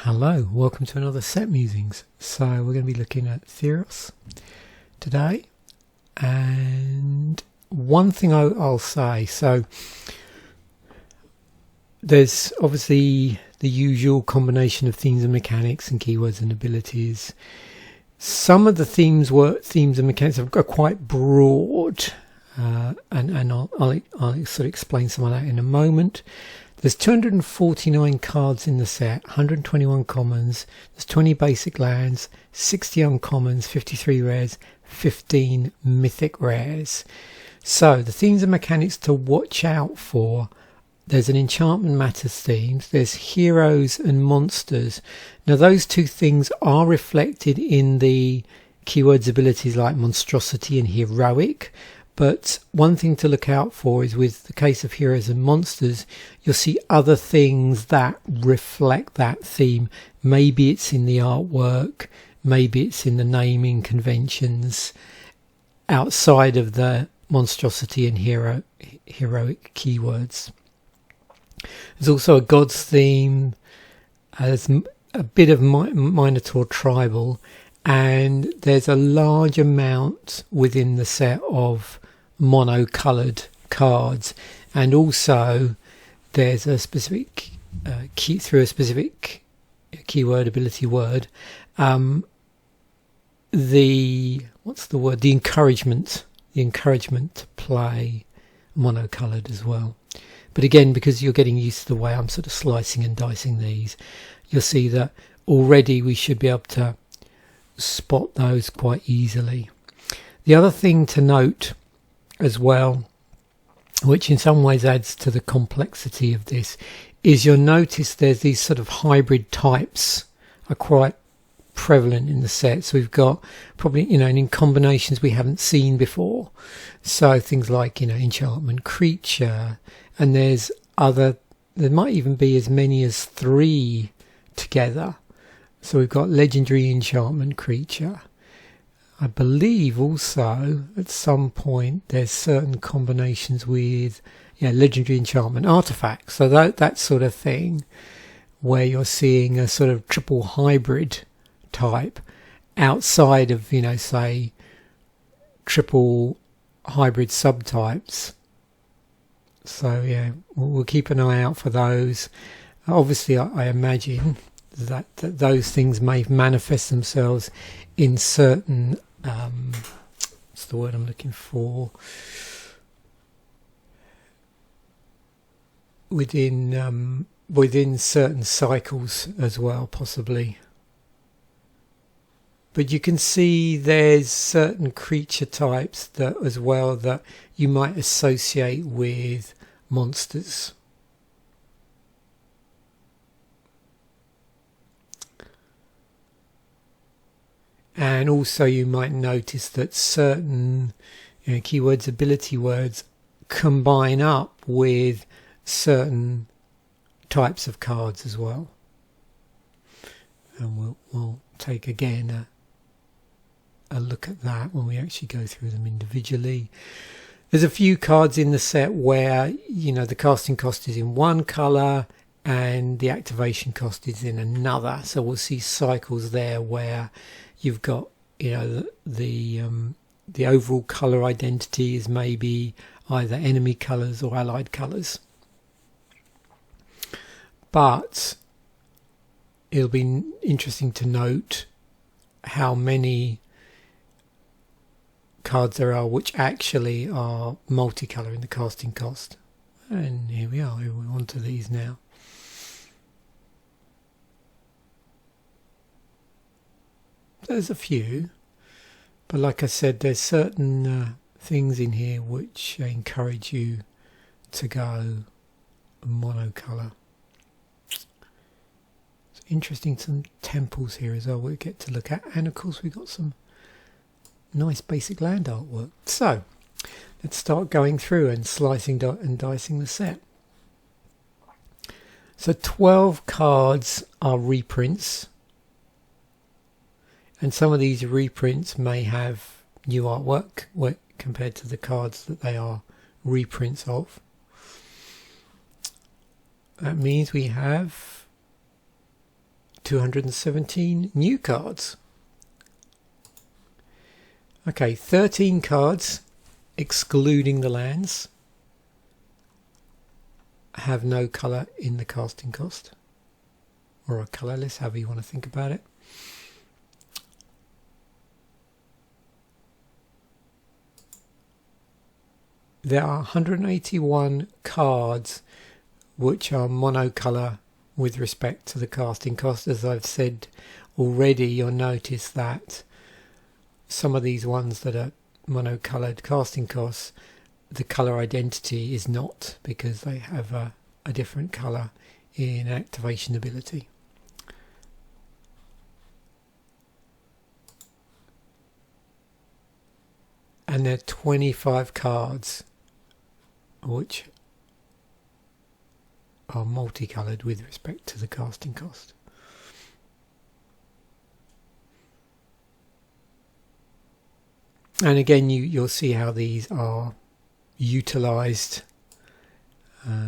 Hello, welcome to another set musings. So we're going to be looking at Theros today, and one thing I'll say, so there's obviously the usual combination of themes and mechanics and keywords and abilities. Some of the themes and mechanics are quite broad, and I'll sort of explain some of that in a moment. There's 249 cards in the set, 121 commons, there's 20 basic lands, 60 uncommons, 53 rares, 15 mythic rares. So the themes and mechanics to watch out for: there's an enchantment matters themes, there's heroes and monsters. Now those two things are reflected in the keywords abilities like monstrosity and heroic. But one thing to look out for is, with the case of heroes and monsters, you'll see other things that reflect that theme. Maybe it's in the artwork, maybe it's in the naming conventions outside of the monstrosity and heroic keywords. There's also a gods theme, there's a bit of Minotaur tribal, and there's a large amount within the set of mono-coloured cards, and also there's a specific through a specific keyword ability word, the encouragement to play mono-coloured as well. But again, because you're getting used to the way I'm sort of slicing and dicing these, you'll see that already we should be able to spot those quite easily. The other thing to note as well, which in some ways adds to the complexity of this, is you'll notice there's these sort of hybrid types are quite prevalent in the set. So we've got probably, in combinations we haven't seen before. So things like, enchantment creature, and there might even be as many as 3 together. So we've got legendary enchantment creature. I believe also at some point there's certain combinations with legendary enchantment artifacts. So that sort of thing, where you're seeing a sort of triple hybrid type outside of, say, triple hybrid subtypes. So we'll keep an eye out for those. Obviously, I imagine that those things may manifest themselves in certain what's the word I'm looking for, within certain cycles as well, possibly. But you can see there's certain creature types that you might associate with monsters. And also you might notice that certain keywords ability words combine up with certain types of cards as well. And we'll take again a look at that when we actually go through them individually. There's a few cards in the set where the casting cost is in one colour and the activation cost is in another. So we'll see cycles there where you've got the overall colour identity is maybe either enemy colours or allied colours. But it'll be interesting to note how many cards there are which actually are multicolour in the casting cost. And here we are, we're on to these now. There's a few, but like I said, there's certain things in here which encourage you to go monocolour. It's interesting, some temples here as well we'll get to look at, and of course we've got some nice basic land artwork. So let's start going through and slicing and dicing the set. So 12 cards are reprints, and some of these reprints may have new artwork compared to the cards that they are reprints of. That means we have 217 new cards. Okay, 13 cards, excluding the lands, have no colour in the casting cost, or are colourless, however you want to think about it. There are 181 cards which are monocolour with respect to the casting cost. As I've said already, you'll notice that some of these ones that are monocoloured casting costs, the colour identity is not, because they have a different colour in activation ability. And there are 25 cards which are multicoloured with respect to the casting cost. And again, you'll see how these are utilised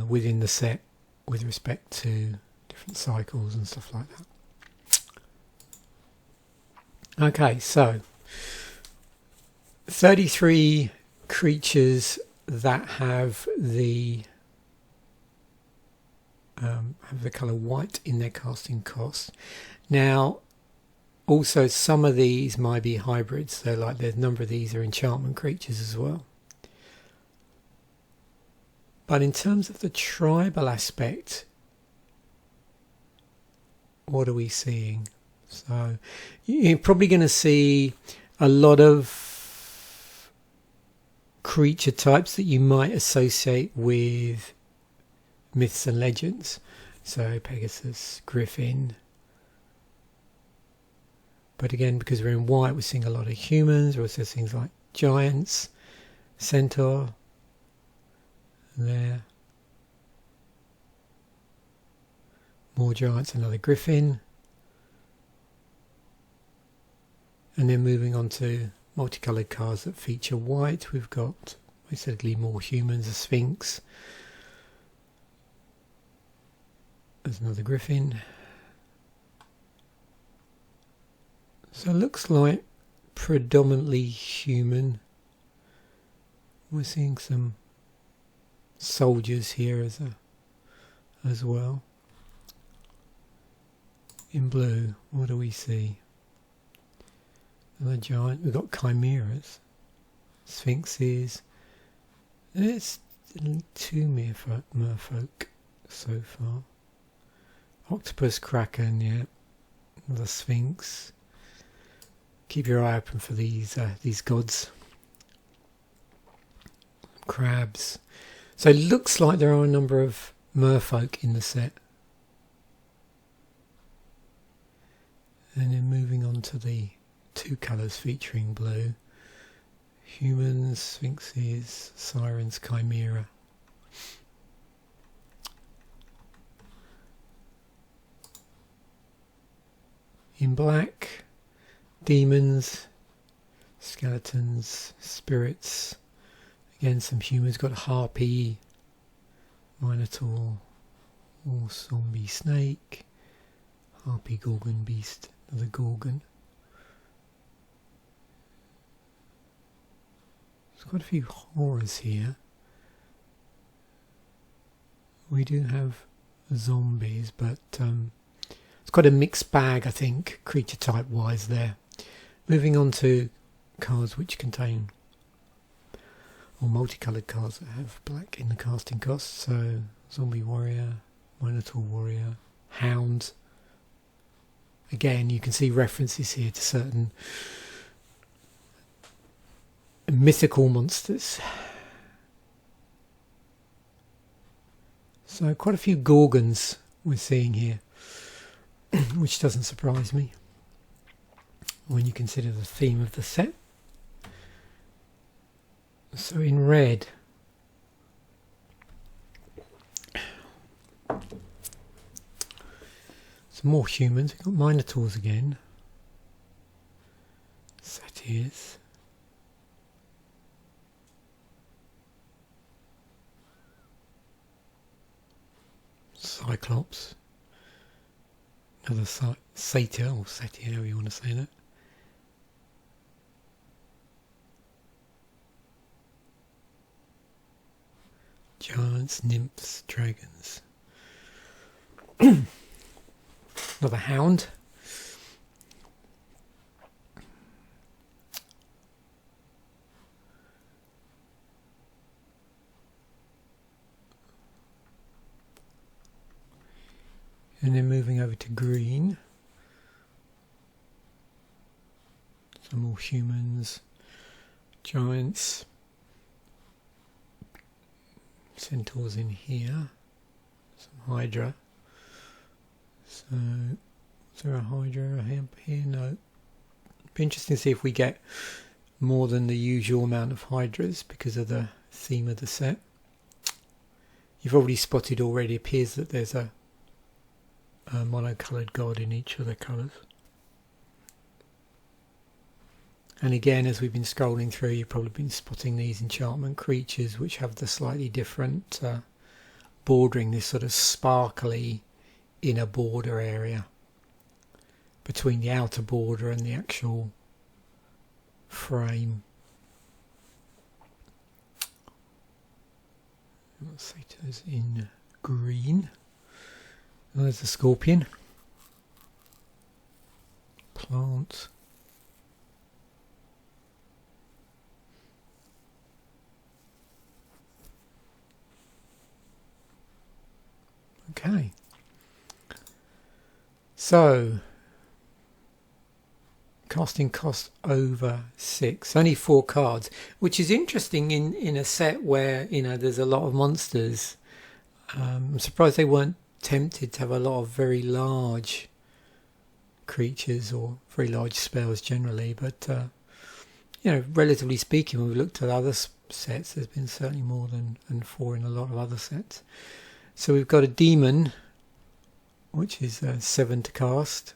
within the set with respect to different cycles and stuff like that. Okay, so 33 creatures that have the colour white in their casting cost. Now, also, some of these might be hybrids, so like there's a number of these are enchantment creatures as well. But in terms of the tribal aspect, what are we seeing? So you're probably going to see a lot of creature types that you might associate with myths and legends. So Pegasus, Griffin. But again, because we're in white, we're seeing a lot of humans. We're also seeing things like giants, centaur, there. More giants, another griffin. And then moving on to multicoloured cards that feature white, we've got basically more humans, a sphinx. There's another griffin. So it looks like predominantly human. We're seeing some soldiers here as well. In blue, what do we see? Another giant. We've got chimeras, sphinxes. There's 2 merfolk so far. Octopus, kraken, yeah. Another sphinx. Keep your eye open for these gods. Crabs. So it looks like there are a number of merfolk in the set. And then moving on to the 2 colours featuring blue. Humans, sphinxes, sirens, chimera. In black, demons, skeletons, spirits. Again, some humans. Got harpy, minotaur, or zombie snake, harpy, gorgon, beast, another gorgon. There's quite a few horrors here. We do have zombies, but it's quite a mixed bag, I think, creature type wise there. Moving on to cards which contain, or multicoloured cards that have black in the casting cost. So zombie warrior, minotaur warrior, hound. Again, you can see references here to certain mythical monsters. So quite a few gorgons we're seeing here, which doesn't surprise me when you consider the theme of the set. So in red, some more humans. We've got minotaurs again, satyrs, cyclops, other satyr or satyr, however you want to say that. Giants, nymphs, dragons. Another hound. And then moving over to green. Some more humans, giants, centaurs in here, some hydra. So, is there a hydra here? No. Be interesting to see if we get more than the usual amount of hydras because of the theme of the set. You've already spotted already, appears that there's a monocoloured god in each of the colours. And again, as we've been scrolling through, you've probably been spotting these enchantment creatures which have the slightly different bordering, this sort of sparkly inner border area between the outer border and the actual frame. Let's say it's in green. Oh, there's the scorpion. Plant. Okay. So, casting cost over 6, only 4 cards, which is interesting in a set where, you know, there's a lot of monsters. I'm surprised they weren't tempted to have a lot of very large creatures or very large spells generally, but you know, relatively speaking, when we've looked at other sets, there's been certainly more than 4 in a lot of other sets. So we've got a demon, which is 7 to cast.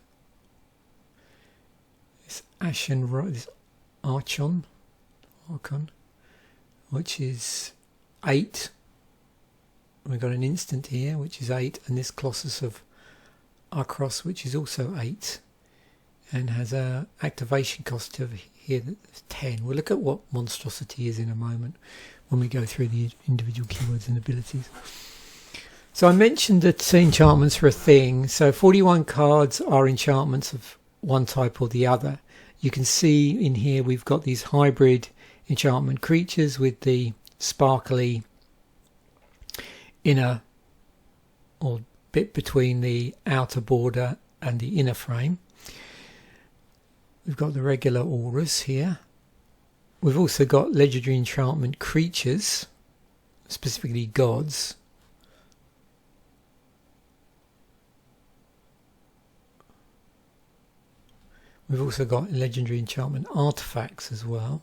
This Ashen, this Archon, which is 8. We've got an instant here, which is 8, and this Colossus of Arcros, which is also 8, and has a activation cost of here that's 10. We'll look at what monstrosity is in a moment when we go through the individual keywords and abilities. So I mentioned that enchantments are a thing. So 41 cards are enchantments of one type or the other. You can see in here we've got these hybrid enchantment creatures with the sparkly inner or bit between the outer border and the inner frame. We've got the regular auras here. We've also got legendary enchantment creatures, specifically gods. We've also got legendary enchantment artifacts as well.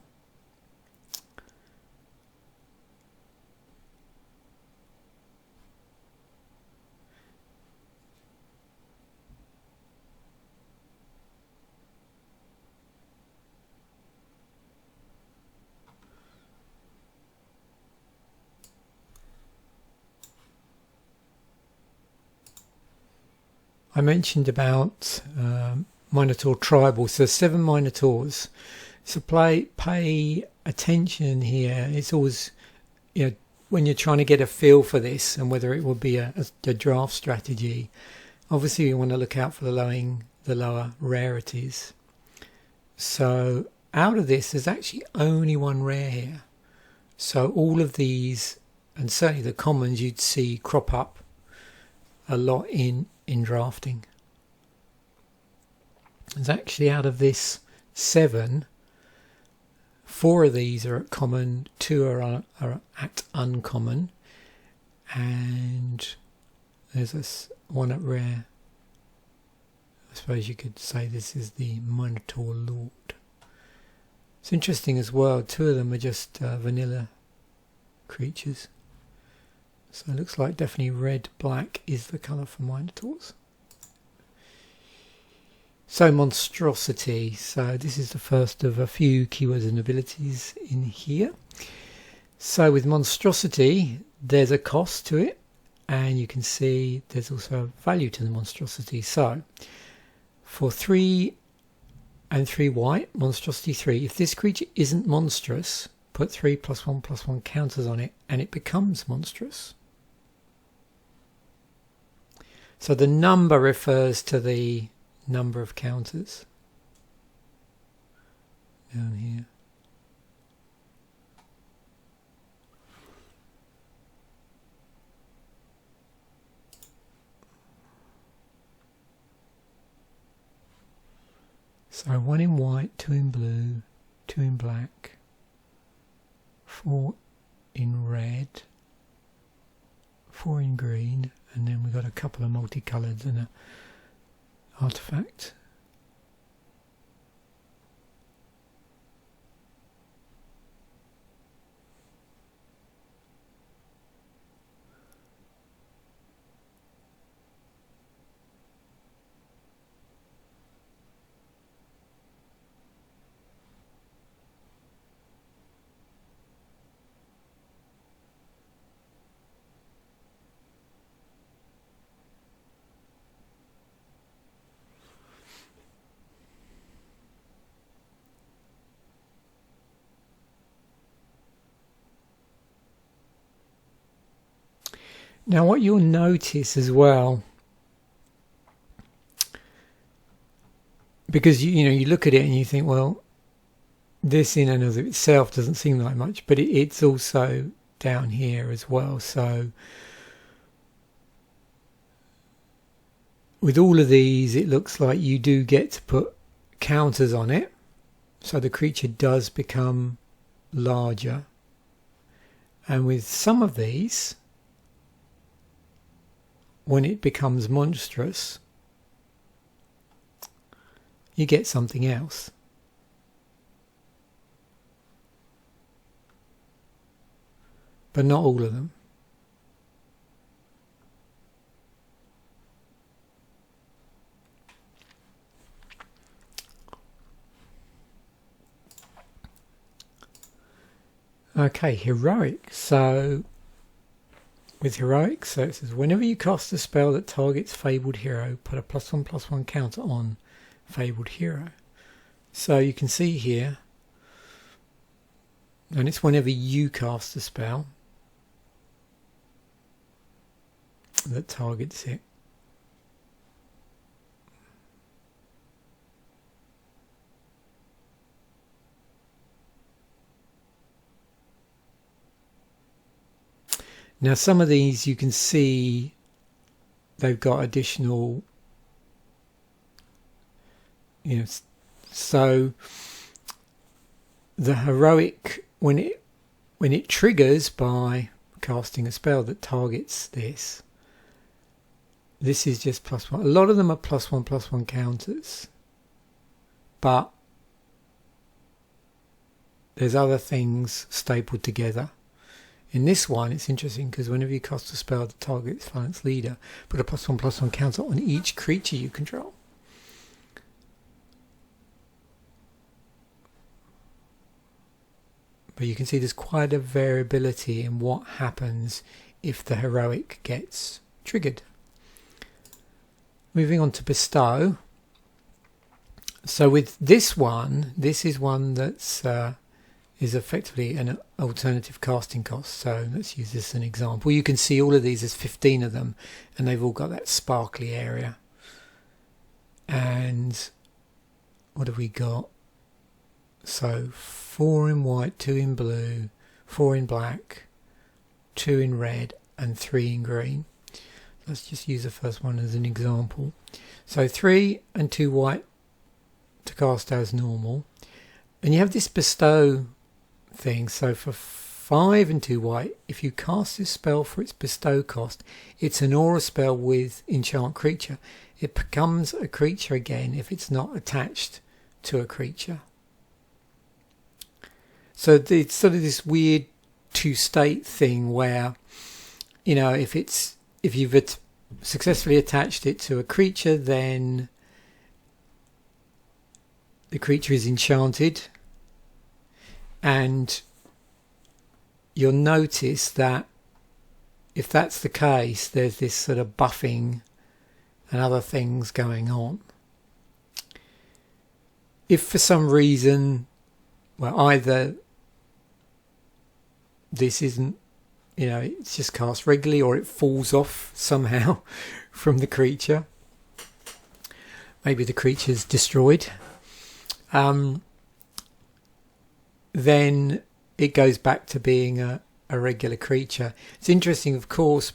I mentioned about Minotaur tribal, so 7 Minotaurs. So pay attention here. It's always, you know, when you're trying to get a feel for this and whether it will be a draft strategy. Obviously, you want to look out for the lower rarities. So out of this, there's actually only 1 rare here. So all of these, and certainly the commons, you'd see crop up a lot in drafting. There's actually, out of this 7, 4 of these are at common, 2 are at uncommon, and there's one at rare. I suppose you could say this is the Minotaur Lord. It's interesting as well, 2 of them are just vanilla creatures. So it looks like definitely red, black is the colour for Minotaurs. So monstrosity. So this is the first of a few keywords and abilities in here. So with monstrosity, there's a cost to it, and you can see there's also a value to the monstrosity. So For 3 and 3 white, monstrosity 3. If this creature isn't monstrous, put 3+1/+1 counters on it and it becomes monstrous. So the number refers to the number of counters down here. So 1 in white, 2 in blue, 2 in black, 4 in red, 4 in green, and then we've got a couple of multicoloured and an artifact. Now what you'll notice as well, because you look at it and you think, well, this in and of itself doesn't seem like much, but it's also down here as well. So with all of these, it looks like you do get to put counters on it, so the creature does become larger. And with some of these, when it becomes monstrous, you get something else. But not all of them. Okay, heroic. So with heroic, so it says whenever you cast a spell that targets fabled hero, put a +1/+1 counter on fabled hero. So you can see here, and it's whenever you cast a spell that targets it. Now some of these you can see they've got additional, so the heroic, when it triggers by casting a spell that targets this is just +1. A lot of them are +1/+1 counters, but there's other things stapled together. In this one, it's interesting because whenever you cast a spell that targets Phalanx Leader, put a +1/+1 counter on each creature you control. But you can see there's quite a variability in what happens if the heroic gets triggered. Moving on to Bestow. So with this one, this is one that's is effectively an alternative casting cost. So let's use this as an example. You can see all of these, there's 15 of them, and they've all got that sparkly area. And what have we got? So 4 in white, 2 in blue, 4 in black, 2 in red, and 3 in green. Let's just use the first one as an example. So 3 and 2 white to cast as normal. And you have this Bestow thing. So for 5 and 2 white, if you cast this spell for its Bestow cost, it's an aura spell with enchant creature. It becomes a creature again if it's not attached to a creature. So it's sort of this weird two-state thing where, if you've successfully attached it to a creature, then the creature is enchanted, and you'll notice that if that's the case, there's this sort of buffing and other things going on. if for some reason, well, either this isn't, it's just cast regularly, or it falls off somehow from the creature, maybe the creature's destroyed, then it goes back to being a regular creature. It's interesting, of course,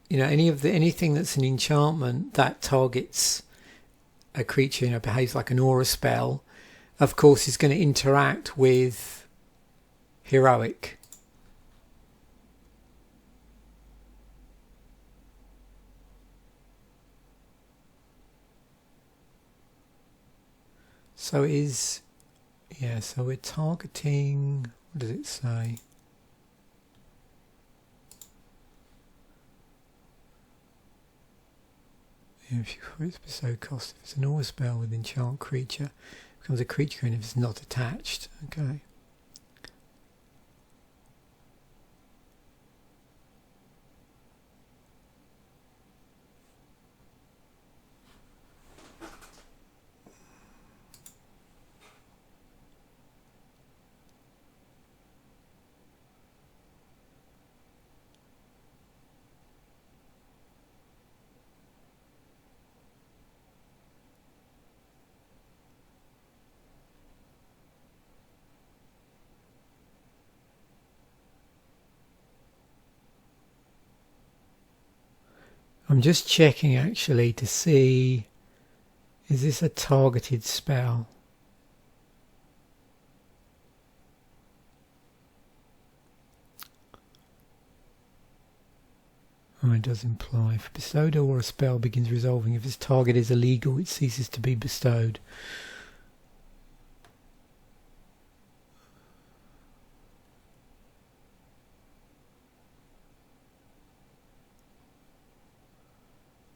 anything that's an enchantment that targets a creature, behaves like an aura spell, of course is going to interact with heroic. So so we're targeting, what does it say? If it's Bestow cost, if it's an aura spell with enchant creature, it becomes a creature, and if it's not attached. Okay. I'm just checking actually to see, is this a targeted spell? Oh, it does imply, if bestowed or a spell begins resolving, if its target is illegal, it ceases to be bestowed.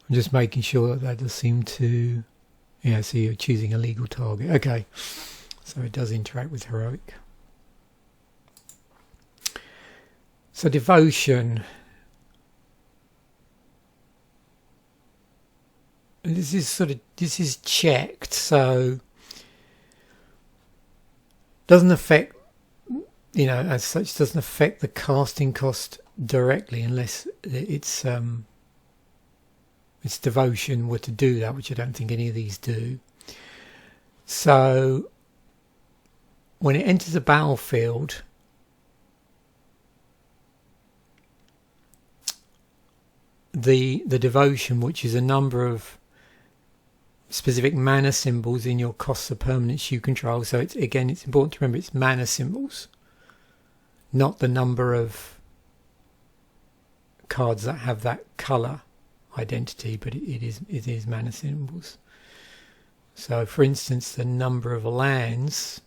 I'm just making sure that does seem to, so you're choosing a legal target. Okay, so it does interact with heroic. So devotion. This is checked, so doesn't affect, as such, doesn't affect the casting cost directly unless it's devotion were to do that, which I don't think any of these do. So when it enters the battlefield, the devotion, which is a number of specific mana symbols in your costs of permanence you control. So it's important to remember it's mana symbols, not the number of cards that have that colour identity, but it is mana symbols. So for instance, the number of lands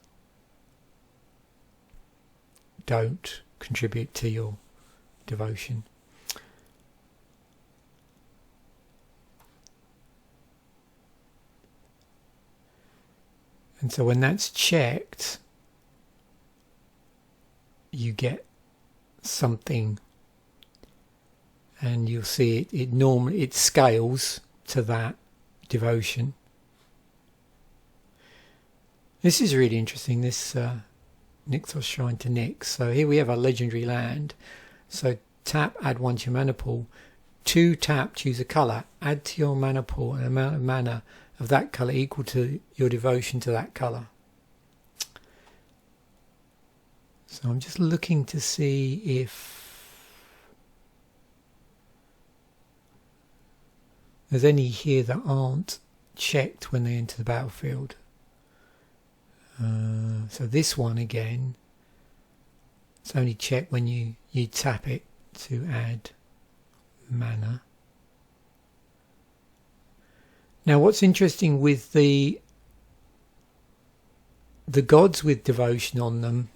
don't contribute to your devotion. And so when that's checked, you get something, and you'll see it normally it scales to that devotion. This is really interesting, this Nixos Shrine to Nyx. So here we have our legendary land. So tap, add 1 to your mana pool. 2 tap, choose a colour, add to your mana pool an amount of mana of that colour equal to your devotion to that colour. So I'm just looking to see if there's any here that aren't checked when they enter the battlefield. So this one again, it's only checked when you tap it to add mana. Now what's interesting with the gods with devotion on them,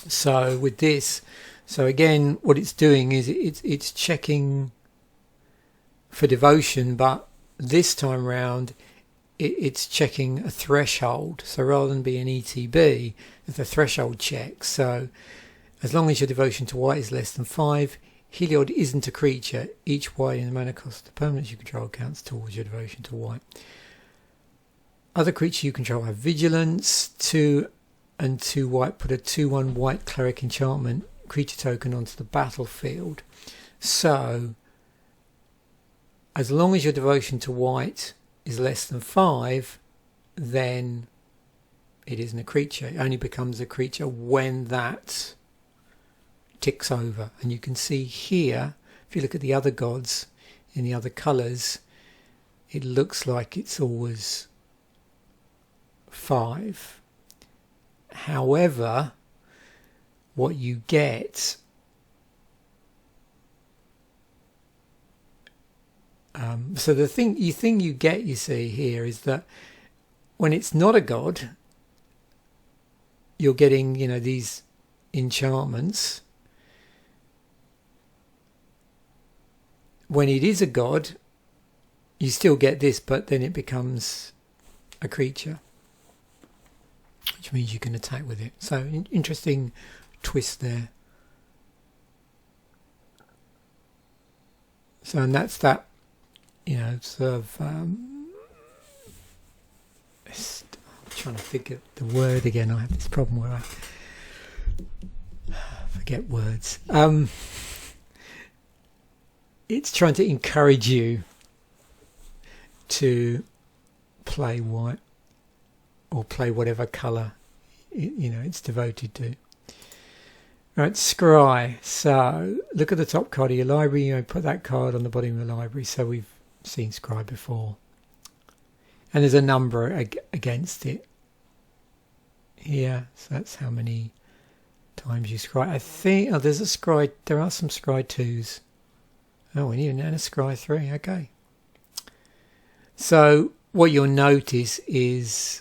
so with this, so again what it's doing is it's checking for devotion, but this time round it's checking a threshold. So rather than be an ETB, it's a threshold check. So as long as your devotion to white is less than 5, Heliod isn't a creature. Each white in the mana cost of permanence you control counts towards your devotion to white. Other creatures you control have vigilance. 2 and 2 white. Put a 2/1 white cleric enchantment creature token onto the battlefield. So as long as your devotion to white is less than 5, then it isn't a creature. It only becomes a creature when that ticks over. And you can see here, if you look at the other gods in the other colours, it looks like it's always 5. However, what you get so the thing you get, you see here, is that when it's not a god, you're getting, you know, these enchantments. When it is a god, you still get this, but then it becomes a creature, which means you can attack with it. So interesting twist there. So, and that's that, you know, sort of I'm trying to figure the word again. I have this problem where I forget words. It's trying to encourage you to play white or play whatever colour, you know, it's devoted to. Right, scry. So look at the top card of your library. You know, put that card on the bottom of the library. So we've seen scry before, and there's a number against it here. So that's how many times you scry. I think there's a scry. There are some scry 2s. Oh, and even a scry 3. Okay. So what you'll notice is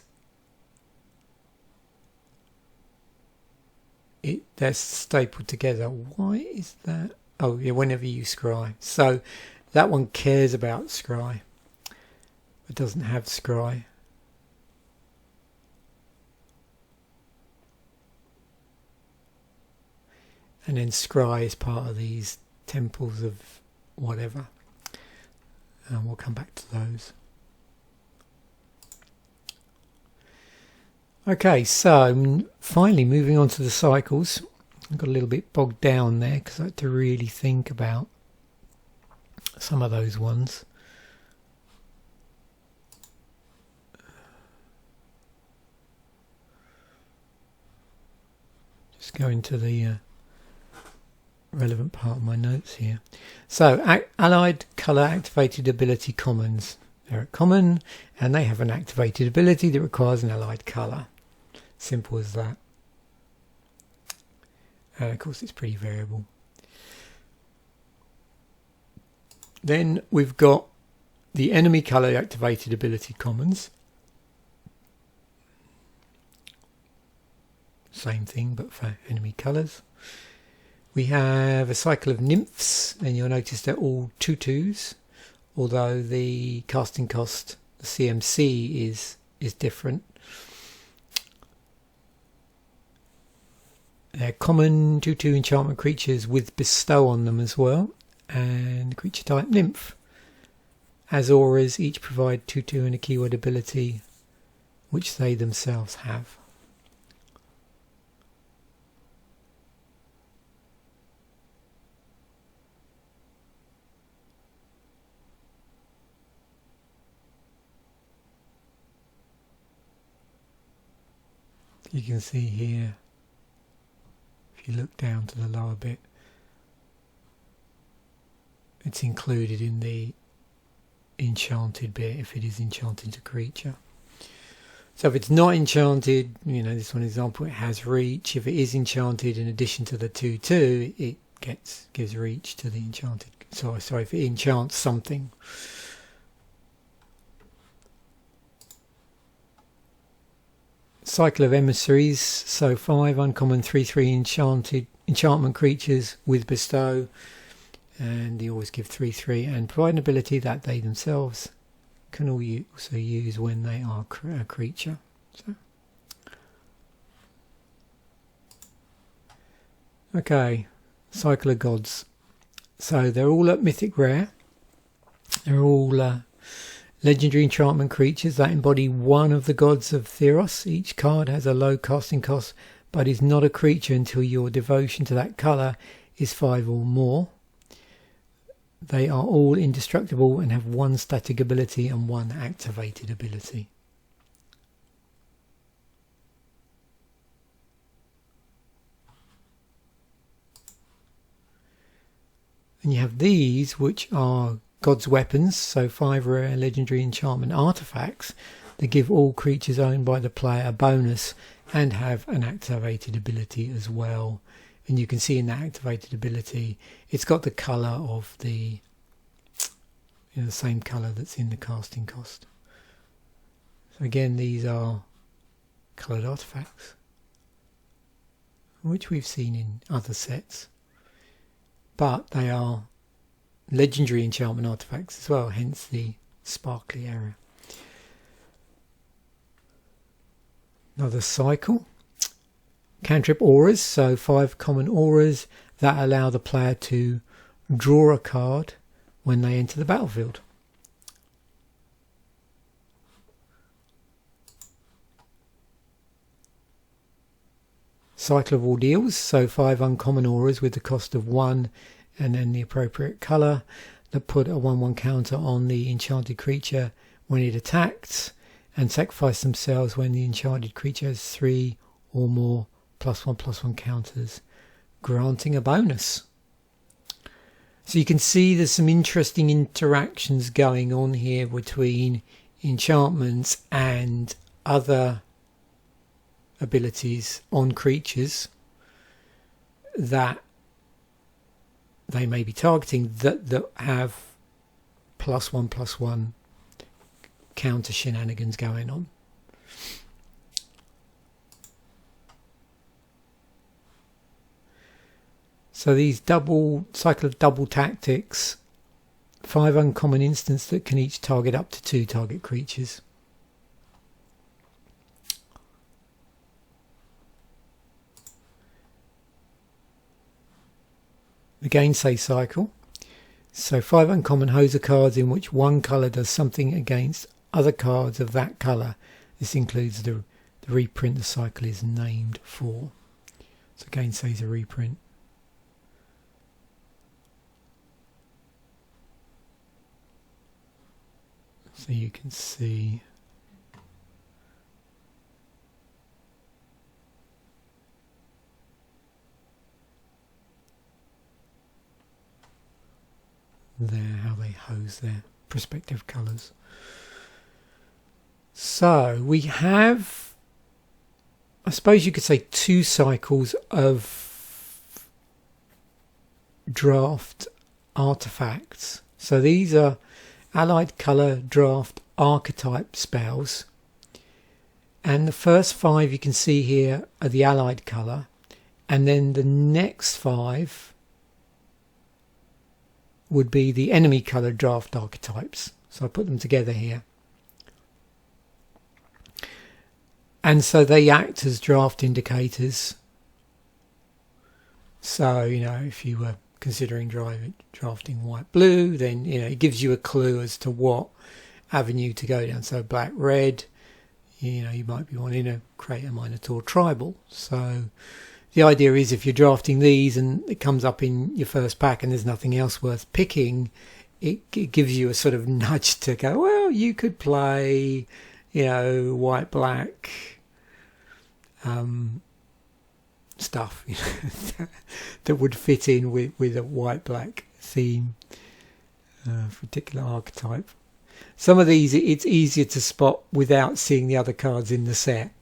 they're stapled together. Why is that? Oh yeah, whenever you scry. So that one cares about scry. It doesn't have scry. And then scry is part of these temples of whatever. And we'll come back to those. Okay, so finally moving on to the cycles. I got a little bit bogged down there because I had to really think about some of those ones. Just go into the relevant part of my notes here. So allied colour activated ability commons. They're a common and they have an activated ability that requires an allied colour. Simple as that. Of course it's pretty variable. Then we've got the enemy colour activated ability commons. Same thing but for enemy colours. We have a cycle of nymphs, and you'll notice they're all 2/2s, although the casting cost, the CMC, is different. They're common 2/2 enchantment creatures with bestow on them as well, and creature type nymph. As auras, each provide 2/2 and a keyword ability, which they themselves have. You can see here, if you look down to the lower bit, it's included in the enchanted bit if it is enchanted to creature. So if it's not enchanted, you know, this one example, it has reach. If it is enchanted, in addition to the 2/2, it gives reach to the enchanted. Sorry, if it enchants something. Cycle of emissaries, so 5 uncommon 3/3 enchantment creatures with bestow, and they always give 3/3 and provide an ability that they themselves can also use when they are a creature. So, okay, cycle of gods. So they're all at mythic rare. They're all Legendary enchantment creatures that embody one of the gods of Theros. Each card has a low casting cost, but is not a creature until your devotion to that colour is 5 or more. They are all indestructible and have 1 static ability and 1 activated ability. And you have these, which are God's weapons, so 5 rare legendary enchantment artifacts that give all creatures owned by the player a bonus and have an activated ability as well. And you can see in that activated ability, it's got the colour of the, the same colour that's in the casting cost. So again, these are coloured artifacts, which we've seen in other sets. But they are legendary enchantment artifacts as well, hence the sparkly area. Another cycle. Cantrip auras, so 5 common auras that allow the player to draw a card when they enter the battlefield. Cycle of ordeals, so 5 uncommon auras with the cost of 1 and then the appropriate colour that put a 1/1 counter on the enchanted creature when it attacks and sacrifice themselves when the enchanted creature has 3 or more +1/+1 counters, granting a bonus. So you can see there's some interesting interactions going on here between enchantments and other abilities on creatures that they may be targeting that have +1/+1 counter shenanigans going on. So these cycle of double tactics, 5 uncommon instants that can each target up to 2 target creatures. The Gainsay cycle. So 5 uncommon hoser cards in which one colour does something against other cards of that colour. This includes the reprint the cycle is named for. So Gainsay is a reprint. So you can see there how they hose their prospective colours. So we have, I suppose you could say, 2 cycles of draft artifacts. So these are allied colour draft archetype spells, and the first 5 you can see here are the allied colour, and then the next 5 would be the enemy colour draft archetypes. So I put them together here, and so they act as draft indicators. So if you were considering drafting white blue, then it gives you a clue as to what avenue to go down. So black red, you might be wanting to create a Minotaur tribal. So the idea is, if you're drafting these and it comes up in your first pack and there's nothing else worth picking, it gives you a sort of nudge to go, well, you could play white black stuff that would fit in with a white black theme for a particular archetype. Some of these it's easier to spot without seeing the other cards in the set.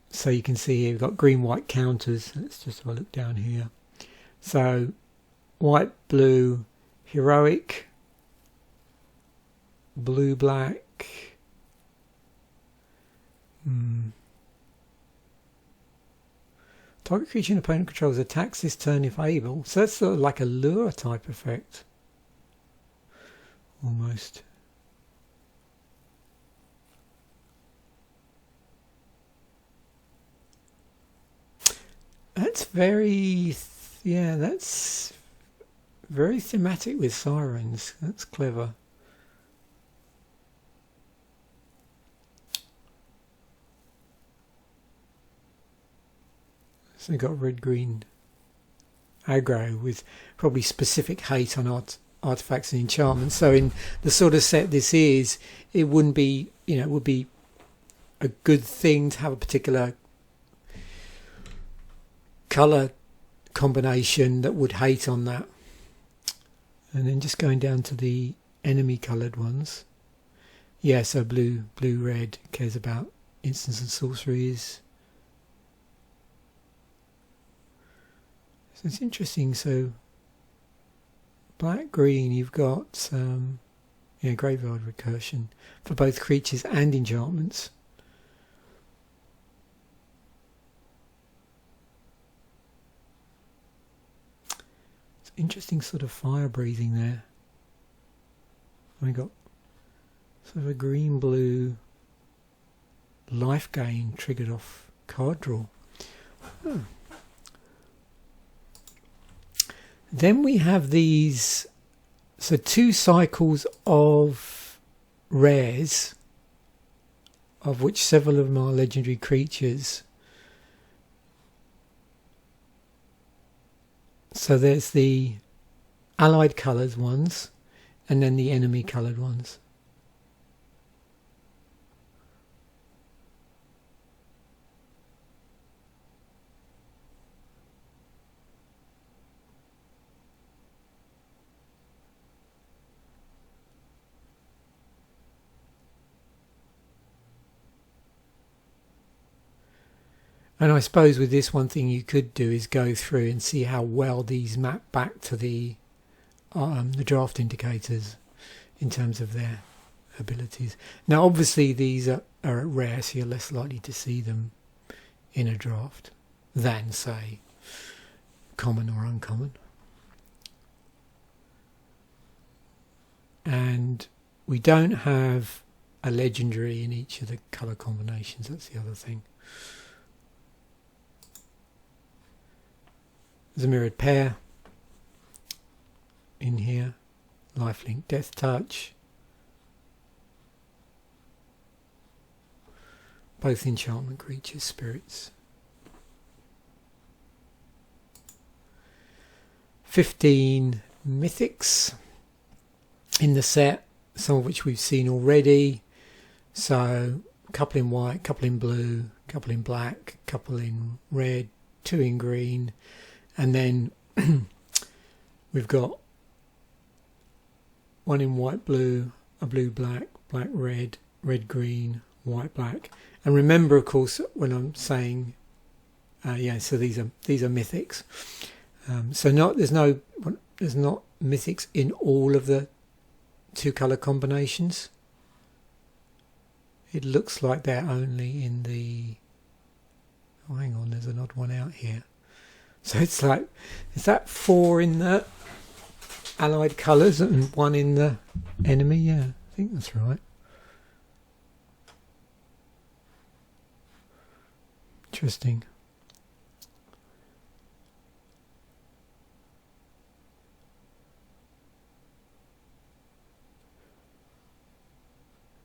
So you can see here we've got green white counters. Let's just have a look down here. So white blue heroic, blue black, target creature an opponent controls attacks this turn if able. So that's sort of like a lure type effect, almost. That's very, that's Very thematic with sirens. That's clever. So you've got red-green aggro with probably specific hate on artifacts and enchantments. So in the sort of set this is, it wouldn't be, it would be a good thing to have a particular colour combination that would hate on that. And then just going down to the enemy coloured ones. Yeah, so blue, red cares about instants and sorceries. So it's interesting. So black, green, you've got graveyard recursion for both creatures and enchantments. It's interesting sort of fire breathing there. We got sort of a green blue life gain triggered off card draw. Oh. Then we have these, so 2 cycles of rares, of which several of them are legendary creatures. So there's the allied colours ones and then the enemy coloured ones. And I suppose with this, one thing you could do is go through and see how well these map back to the draft indicators in terms of their abilities. Now, obviously, these are at rare, so you're less likely to see them in a draft than, say, common or uncommon. And we don't have a legendary in each of the colour combinations. That's the other thing. There's a mirrored pair in here, lifelink death touch, both enchantment creatures, spirits. 15 mythics in the set, some of which we've seen already. So a couple in white, a couple in blue, a couple in black, a couple in red, 2 in green. And then we've got 1 in white blue, a blue black, black red, red green, white black. And remember, of course, when I'm saying so these are mythics. So there's not mythics in all of the 2 colour combinations. It looks like they're only in the. Oh, hang on, there's an odd one out here. So it's like, is that 4 in the allied colours and 1 in the enemy? Yeah, I think that's right. Interesting.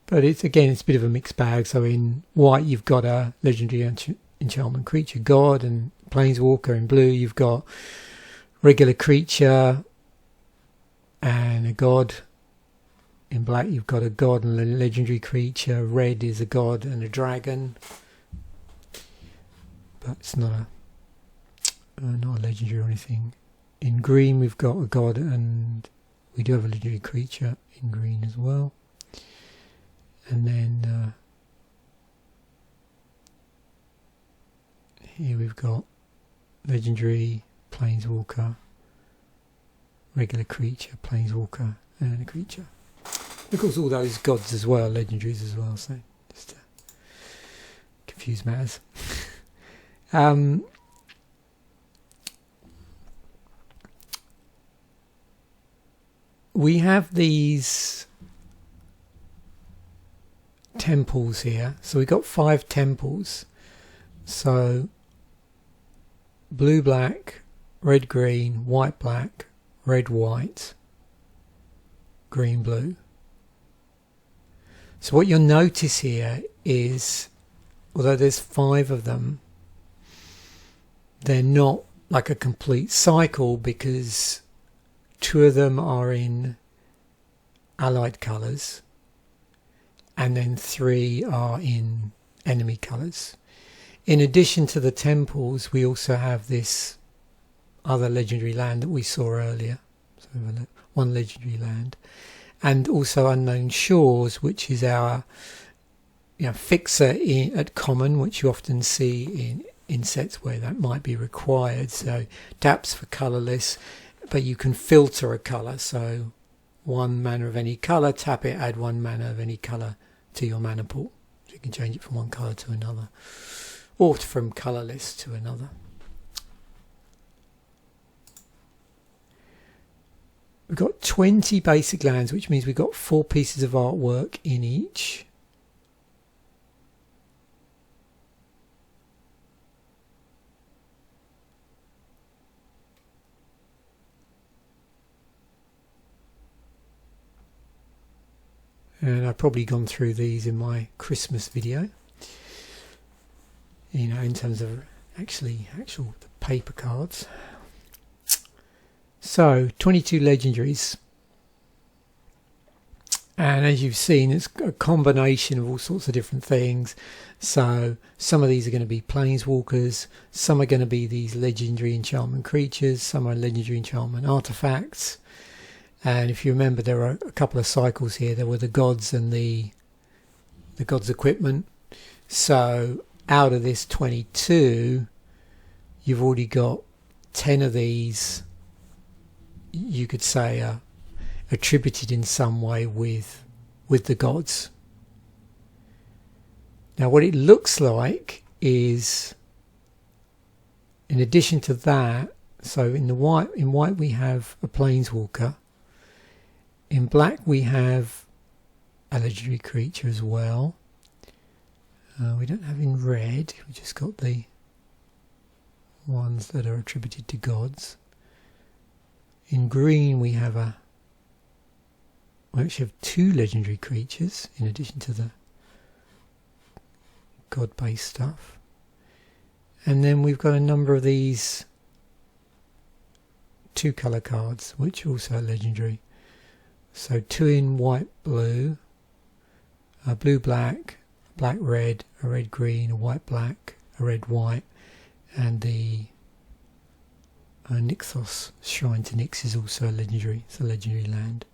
But it's a bit of a mixed bag. So in white you've got a legendary enchantment creature god, and planeswalker. In blue you've got regular creature and a god. In black you've got a god and a legendary creature. Red is a god and a dragon, but it's not a legendary or anything. In green we've got a god, and we do have a legendary creature in green as well. And then here we've got legendary, planeswalker, regular creature, planeswalker, and a creature. Of course, all those gods as well, legendaries as well, so just to confuse matters. We have these temples here. So we got 5 temples. So blue, black, red, green, white, black, red, white, green, blue. So what you'll notice here is, although there's 5 of them, they're not like a complete cycle, because 2 of them are in allied colours and then 3 are in enemy colours. In addition to the temples, we also have this other legendary land that we saw earlier. So 1 legendary land, and also Unknown Shores, which is our fixer at common, which you often see in sets where that might be required. So taps for colourless, but you can filter a colour. So 1 mana of any colour, tap it, add 1 mana of any colour to your mana pool. So you can change it from one colour to another, or from colourless to another. We've got 20 basic lands, which means we've got 4 pieces of artwork in each. And I've probably gone through these in my Christmas video, in terms of actual paper cards. So 22 legendaries, and as you've seen, it's a combination of all sorts of different things. So some of these are going to be planeswalkers, some are going to be these legendary enchantment creatures, some are legendary enchantment artifacts. And if you remember, there are a couple of cycles here. There were the gods and the gods equipment. So out of this 22, you've already got 10 of these, you could say, are attributed in some way with the gods. Now what it looks like is, in addition to that, so in white we have a planeswalker. In black we have a legendary creature as well. We don't have in red, we just got the ones that are attributed to gods. In green we actually have 2 legendary creatures in addition to the god-based stuff. And then we've got a number of these 2 colour cards, which are also legendary. So 2 in white blue, a blue black, black red, a red green, a white black, a red white, and the Nixos Shrine to Nyx is also a legendary. It's a legendary land.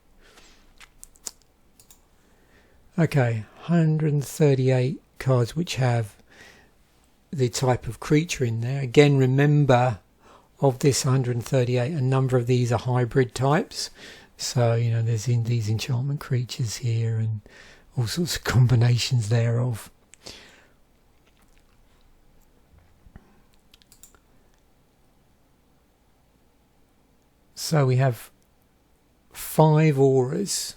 Okay, 138 cards which have the type of creature in there. Again, remember, of this 138, a number of these are hybrid types. So, there's these enchantment creatures here and all sorts of combinations thereof. So we have 5 auras.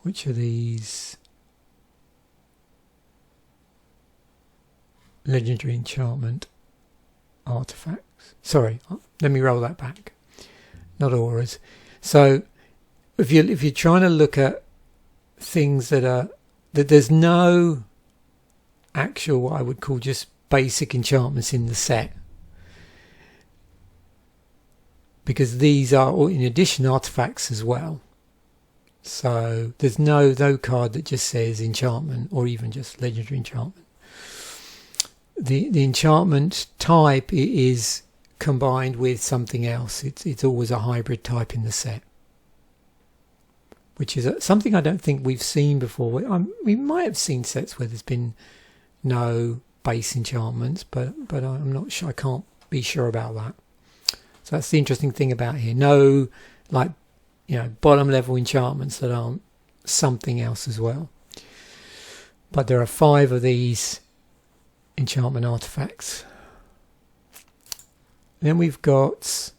Which are these legendary enchantment artifacts? Sorry, let me roll that back. Not auras. So if you're trying to look at things that there's no actual, what I would call just basic enchantments in the set, because these are, in addition, artifacts as well. So there's no card that just says enchantment or even just legendary enchantment. The enchantment type is combined with something else. It's always a hybrid type in the set, which is something I don't think we've seen before. We might have seen sets where there's been no base enchantments, but I'm not sure. I can't be sure about that. So that's the interesting thing about here. No, bottom level enchantments that aren't something else as well. But there are 5 of these enchantment artifacts. Then we've got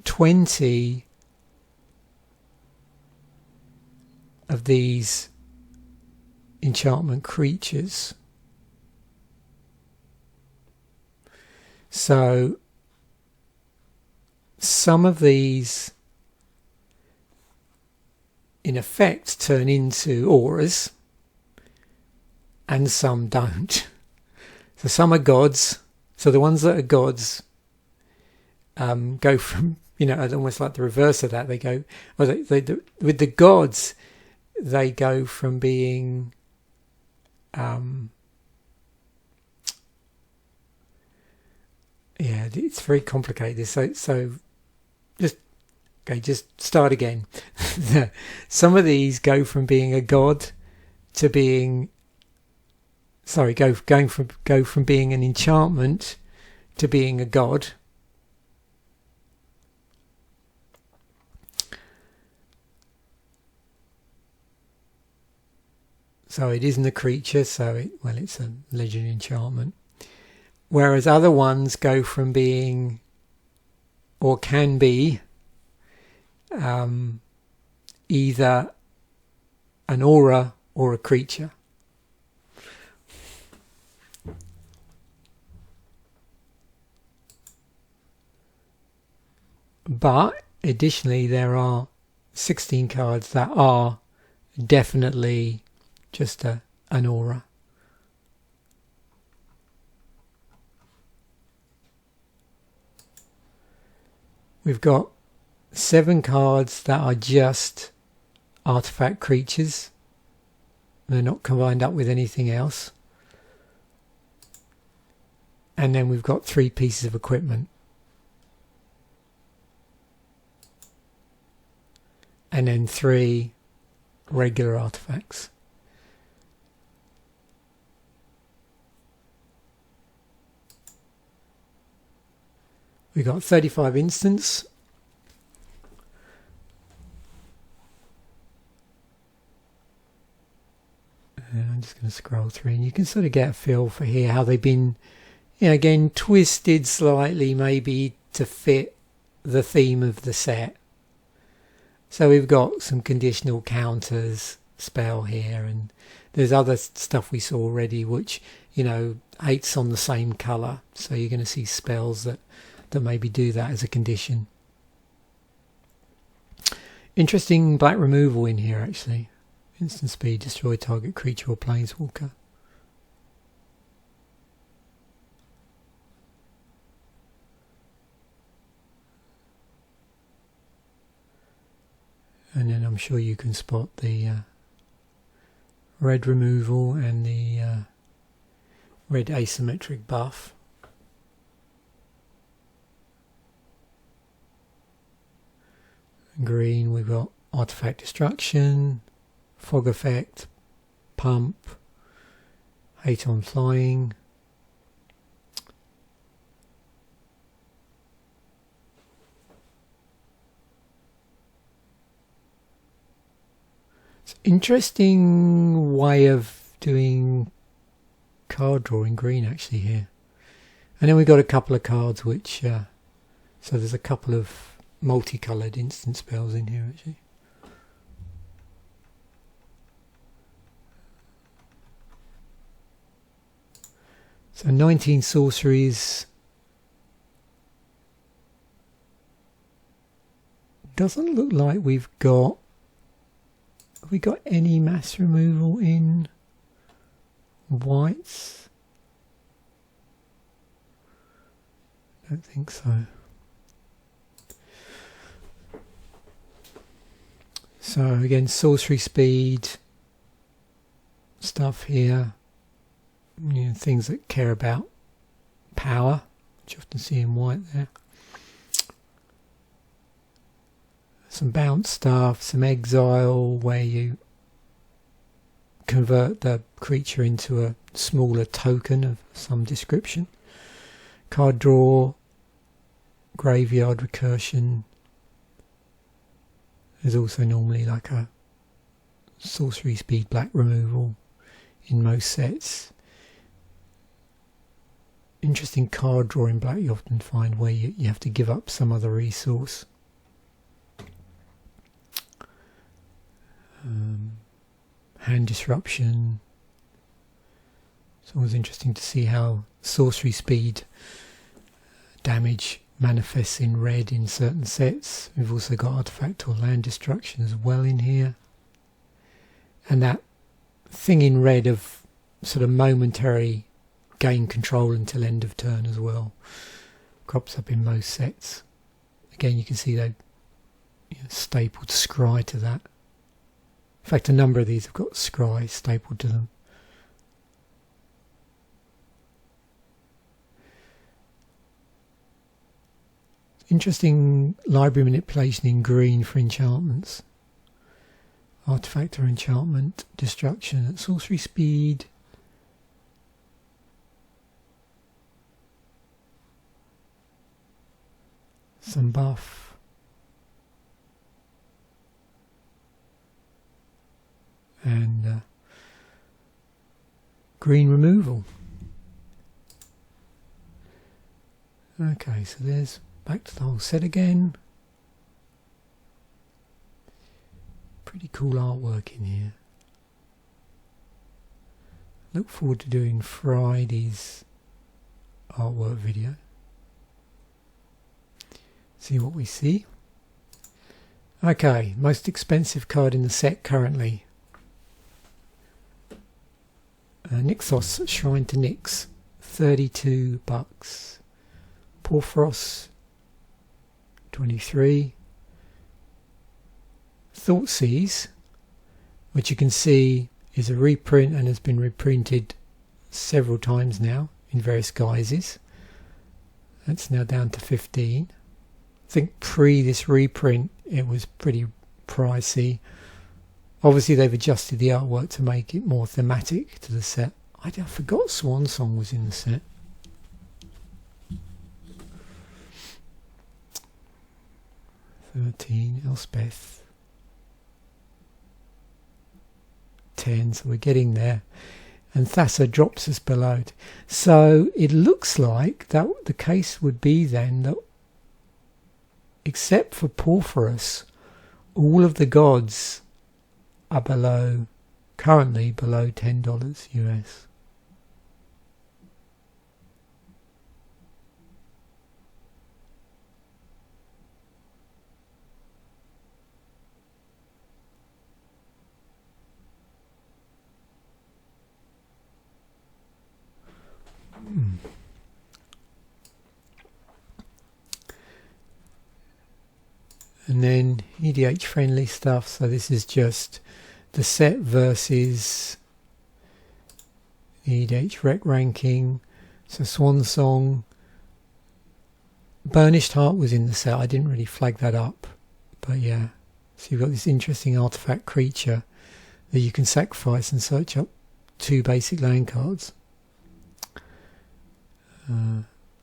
20 of these enchantment creatures. So some of these in effect turn into auras and some don't. So some are gods. So the ones that are gods go from, almost like the reverse of that. They go, with the gods, they go from being it's very complicated. So just start again. Some of these go from being a god to being go from being an enchantment to being a god. So it isn't a creature, so it's a legendary enchantment. Whereas other ones go from being, or can be, either an aura or a creature. But additionally, there are 16 cards that are definitely just an aura. We've got 7 cards that are just artifact creatures. They're not combined up with anything else. And then we've got 3 pieces of equipment. And then 3 regular artifacts. We've got 35 instants. And I'm just going to scroll through, and you can sort of get a feel for here how they've been, again, twisted slightly maybe to fit the theme of the set. So we've got some conditional counters spell here, and there's other stuff we saw already which, 8's on the same colour. So you're going to see spells that maybe do that as a condition. Interesting black removal in here actually. Instant speed, destroy target creature or planeswalker. And then I'm sure you can spot the red removal and the red asymmetric buff. Green, we've got artifact destruction, fog effect, pump, hate on flying. It's an interesting way of doing card drawing green actually here. And then we've got a couple of cards which, so there's a couple of multicoloured instant spells in here actually. So 19 sorceries. Doesn't look like we've got, have we got any mass removal in whites? Don't think so. So again, sorcery speed stuff here, things that care about power, which you often see in white there. Some bounce stuff, some exile where you convert the creature into a smaller token of some description. Card draw, graveyard recursion. There's also normally like a sorcery speed black removal in most sets. Interesting card draw in black you often find where you have to give up some other resource. Hand disruption. It's always interesting to see how sorcery speed damage manifests in red in certain sets. We've also got artifact or land destruction as well in here. And that thing in red of sort of momentary gain control until end of turn as well crops up in most sets. Again, you can see they stapled scry to that. In fact, a number of these have got scry stapled to them. Interesting library manipulation in green for enchantments. Artifact or enchantment, destruction at sorcery speed. Some buff. And green removal. Okay, so there's back to the whole set again. Pretty cool artwork in here. Look forward to doing Friday's artwork video. See what we see. Okay, most expensive card in the set currently. Nixos Shrine to Nyx, $32. Porphyros, 23. Thoughtseize, which you can see is a reprint and has been reprinted several times now in various guises. That's now down to 15. I think pre this reprint it was pretty pricey. Obviously they've adjusted the artwork to make it more thematic to the set. I forgot Swan Song was in the set. $13, Elspeth. 10, so we're getting there. And Thassa drops us below it. So it looks like that the case would be then that, except for Porphyros, all of the gods are currently below $10 US. And then EDH friendly stuff, so this is just the set versus the EDH rec ranking. So Swan Song, Burnished Heart was in the set, I didn't really flag that up, but yeah. So you've got this interesting artifact creature that you can sacrifice and search up 2 basic land cards.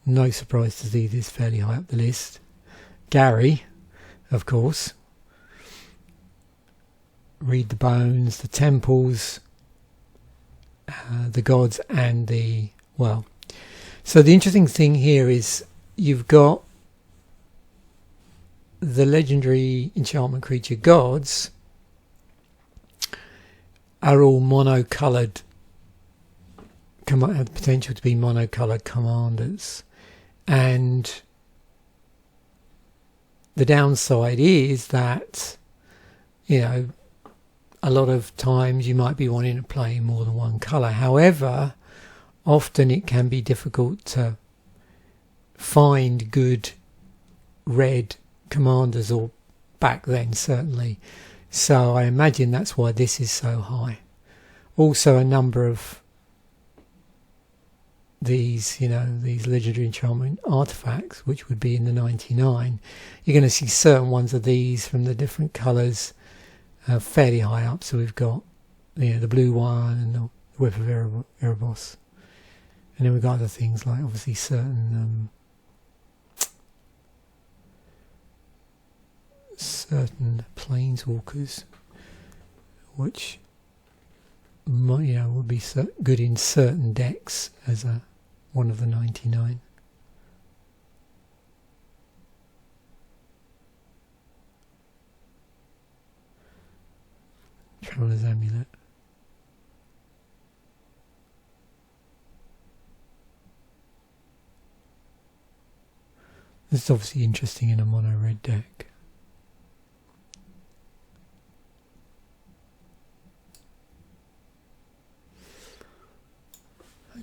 No surprise to see this fairly high up the list. Gary, of course. Read the bones, the temples, the gods, and the, well. So the interesting thing here is you've got the legendary enchantment creature gods are all mono-coloured, have the potential to be mono-coloured commanders. And the downside is that, you know, a lot of times you might be wanting to play more than one colour. However, often it can be difficult to find good red commanders, or back then certainly. So I imagine that's why this is so high. Also a number of these, you know, these legendary enchantment artifacts, which would be in the 99, you're going to see certain ones of these from the different colours fairly high up. So we've got, you know, the blue one and the Whip of Erebos, and then we've got other things like obviously certain certain planeswalkers, which might, you know, would be good in certain decks as one of the 99. Traveler's Amulet. It's obviously interesting in a mono red deck.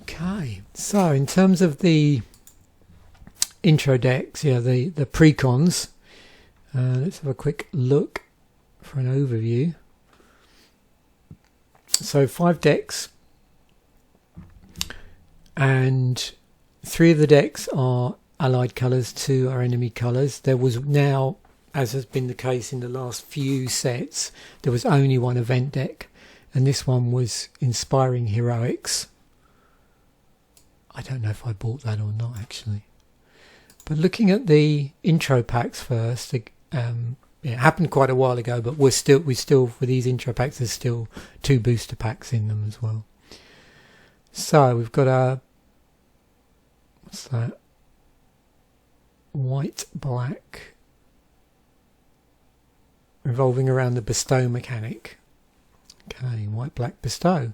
Okay, so in terms of the intro decks, yeah, the precons, let's have a quick look for an overview. So 5 decks, and 3 of the decks are allied colours, 2 are enemy colours. There was now, as has been the case in the last few sets, there was only one event deck, and this one was Inspiring Heroics. I don't know if I bought that or not actually. But looking at the intro packs first, it happened quite a while ago, but we still for these intro packs there's still 2 booster packs in them as well. So we've got a, what's that? White black, revolving around the Bestow mechanic. Okay, white black Bestow.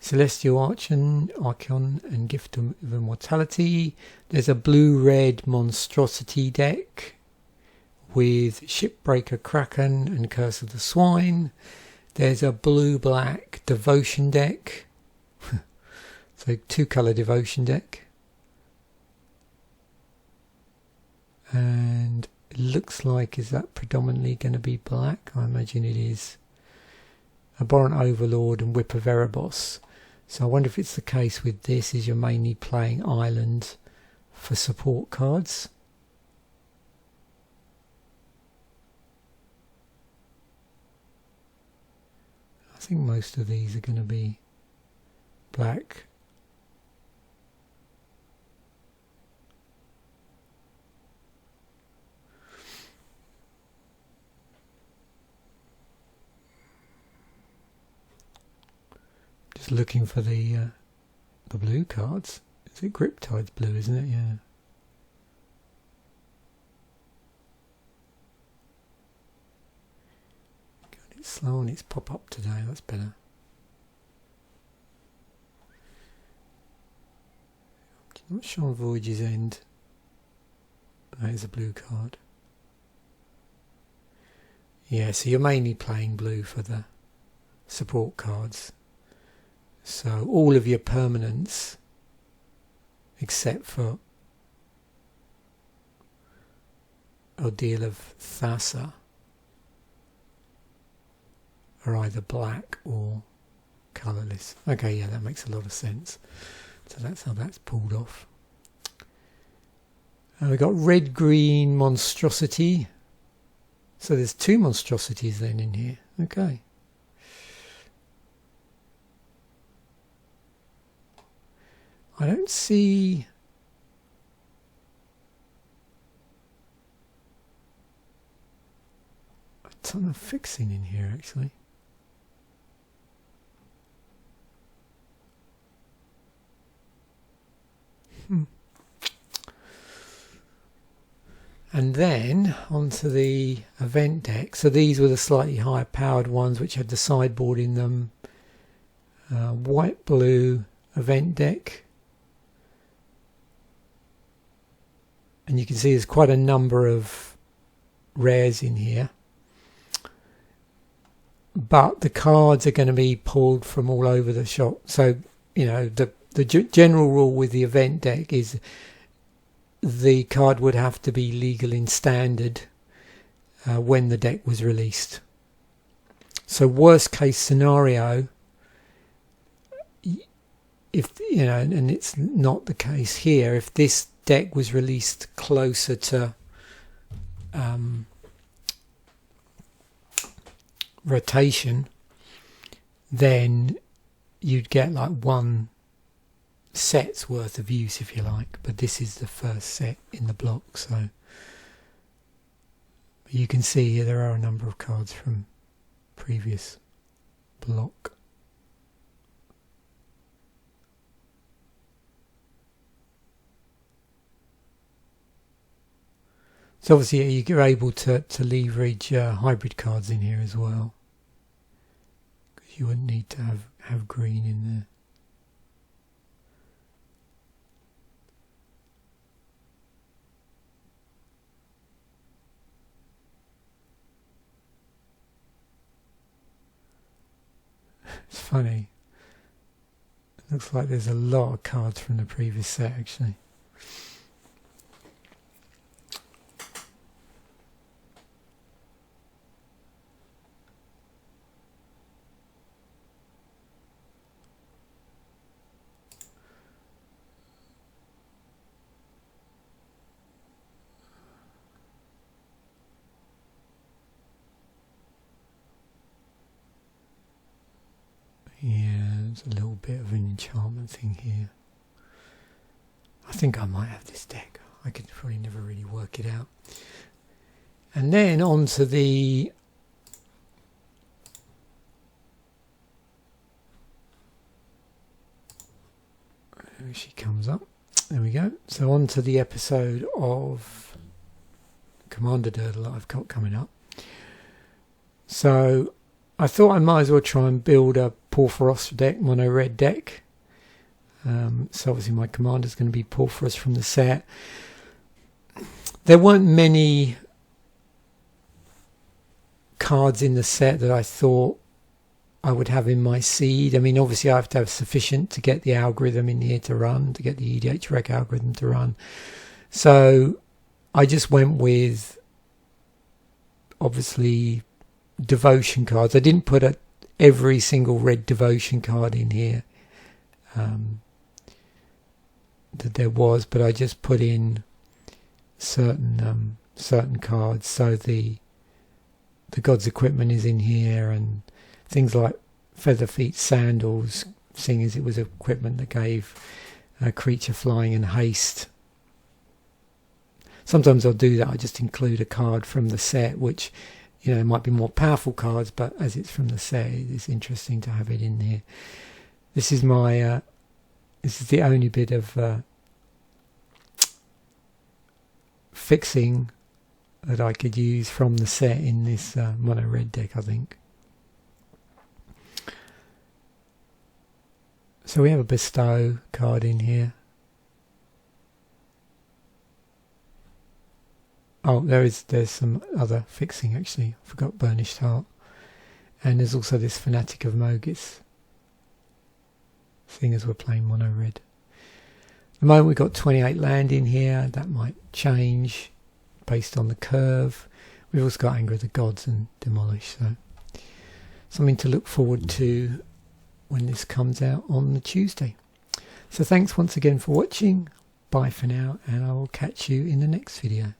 Celestial Archon and Gift of Immortality. There's a blue-red Monstrosity deck with Shipbreaker Kraken and Curse of the Swine. There's a blue-black Devotion deck. So 2-colour Devotion deck. And it looks like, is that predominantly going to be black? I imagine it is. Abhorrent Overlord and Whip of Erebos. So I wonder if it's the case with this, is you're mainly playing Island for support cards. I think most of these are going to be black. Just looking for the blue cards. Is it Griptide's blue, isn't it? Yeah. God, it's slow on its pop-up today. That's better. Not sure on Voyage's End. That is a blue card. Yeah, so you're mainly playing blue for the support cards. So all of your permanents, except for Ordeal of Thassa, are either black or colourless. Okay, yeah, that makes a lot of sense. So that's how that's pulled off. And we've got red-green Monstrosity. So there's 2 monstrosities then in here. Okay. I don't see a ton of fixing in here actually. And then onto the event deck. So these were the slightly higher powered ones which had the sideboard in them. White blue event deck. And you can see there's quite a number of rares in here. But the cards are going to be pulled from all over the shop. So, you know, the general rule with the event deck is the card would have to be legal in standard when the deck was released. So worst case scenario, if, you know, and it's not the case here, if this deck was released closer to rotation, then you'd get like 1 set's worth of use, if you like, but this is the first set in the block, so you can see here there are a number of cards from previous block. So obviously you're able to leverage hybrid cards in here as well, because you wouldn't need to have green in there. It's funny. It looks like there's a lot of cards from the previous set actually. Yeah, there's a little bit of an enchantment thing here. I think I might have this deck. I could probably never really work it out. And then on to the there she comes up. There we go. So on to the episode of Commander Durdle that I've got coming up. So I thought I might as well try and build a Porphyros deck, mono red deck. So obviously my commander's going to be Porphyros from the set. There weren't many cards in the set that I thought I would have in my seed. I mean, obviously I have to have sufficient to get the algorithm in here to run, to get the EDH rec algorithm to run. So I just went with, obviously, devotion cards. I didn't put every single red devotion card in here that there was, but I just put in certain cards. So the God's Equipment is in here, and things like Featherfeet Sandals, seeing as it was equipment that gave a creature flying and haste. Sometimes I'll do that. I just include a card from the set, which, you know, it might be more powerful cards, but as it's from the set, it's interesting to have it in here. This is my this is the only bit of fixing that I could use from the set in this mono red deck, I think. So we have a Bestow card in here. Oh, there's some other fixing actually. I forgot Burnished Heart. And there's also this Fanatic of Mogis, seeing as we're playing mono red. At the moment we've got 28 land in here. That might change based on the curve. We've also got Anger of the Gods and Demolish, so something to look forward to when this comes out on the Tuesday. So thanks once again for watching. Bye for now, and I will catch you in the next video.